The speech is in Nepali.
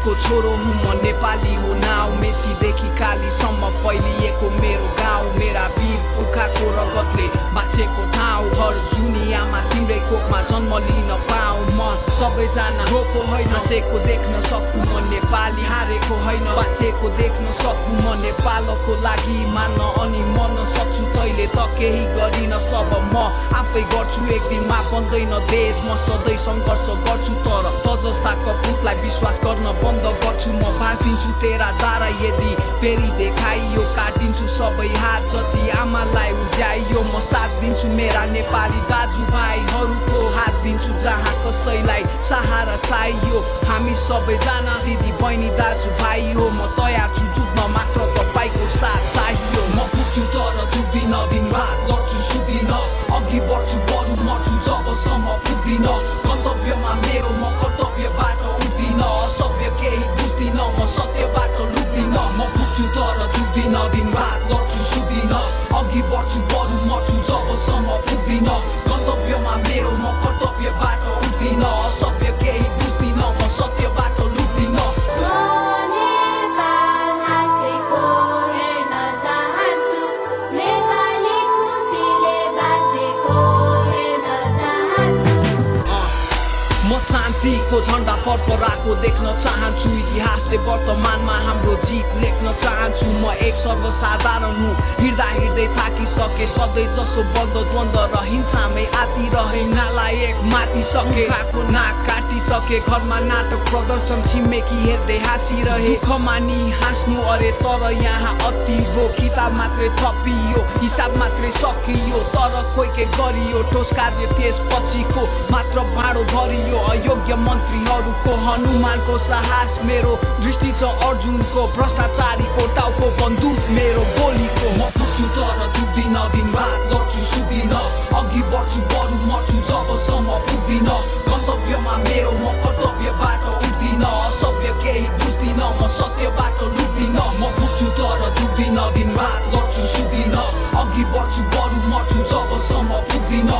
को छोरो हुँ म नेपाली हो नाउ मेचीदेखि कालीसम्म फैलिएको मेरो गाउँ मेरा वीर पुर्खाको रगतले बाँचेको ठाउँ हर जुनियामा तिम्रै कोखमा जन्म लिन पाऊँ म सबैजना रोको होइन हाँसेको देख्न सकु म नेपाली हारेको होइन बाँचेको देख्न सकु म नेपालको लागि मान्न अनि मन सक्छु तैले त केही गरिन सब म आफै गर्छु एक दिनमा बन्दैन देश म सधैँ सङ्घर्ष गर्छु तर त जस्ता कपुतलाई विश्वास गर्न बन्द गर्छु म भाँचिदिन्छु तेरा दारा यदि फेरि देखाइयो काटिन्छु सबै हात जति आमालाई उज्याइयो म साथ दिन्छु मेरा नेपाली दाजुभाइहरूको हात दिन्छु जहाँ कसैलाई सहारा चाहियो हामी सबैजना दिदी बहिनी दाजुभाइ हो म तयार छु जुट्न मात्र तपाईँको साथ चाहियो म फुक्छु तर जुट्दिन दिन रात गर्छु सुत्दिन अघि बढ्छु बरु मर्छु जबसम्म पुग्दिन गन्तव्यमा मेरो म कर्तव्यबाट उठ्दिन असभ्य केही बुझ्दिन म सत्यबाट लुक्दिन म फुक्छु तर जुट्दिन दिन रात गर्छु सुत्दिन अघि बढ्छु बरु मर्छु जबसम्म पुग्दिन गन्तव्यमा मेरो म कर्तव्यबाट उठ्दिन असभ्य केही बुझ्दिन म सत्यबाट लुक्दिन शान्तिको झन्डा फरफराको देख्न चाहन्छु इतिहासले वर्तमानमा हाम्रो जित लेख्न चाहन्छु म एक सर्वसाधारण हुँ हिँड्दा हिँड्दै थाकिसके सधैँ जसो बन्द द्वन्द र हिंसामै आतिरहे नालायक मातिसके खाएको नाक काटिसके घरमा नाटक प्रदर्शन छिमेकी हेर्दै हाँसिरहे खमानी हाँस्नु अरे तर यहाँ अति भो किताब मात्रै थपियो हिसाब मात्रै सकियो तर खोइ के गरियो ठोस कार्य त्यसपछिको मात्र भाँडो भरियो अयोग्य मन्त्रीहरूको हनुमानको साहस मेरो दृष्टि छ अर्जुनको भ्रष्टाचारीको टाउको बन्दुक मेरो गोलीको म फुक्छु तर जुट्दिन दिन रात गर्छु सुत्दिन अघि बढ्छु बरु मर्छु जबसम्म पुग्दिन गन्तव्यमा मेरो म कर्तव्यबाट उठ्दिन असभ्य केही बुझ्दिन म सत्यबाट लुक्दिन म फुक्छु तर जुट्दिन दिन रात गर्छु सुत्दिन अघि बढ्छु बरु मर्छु जबसम्म पुग्दिन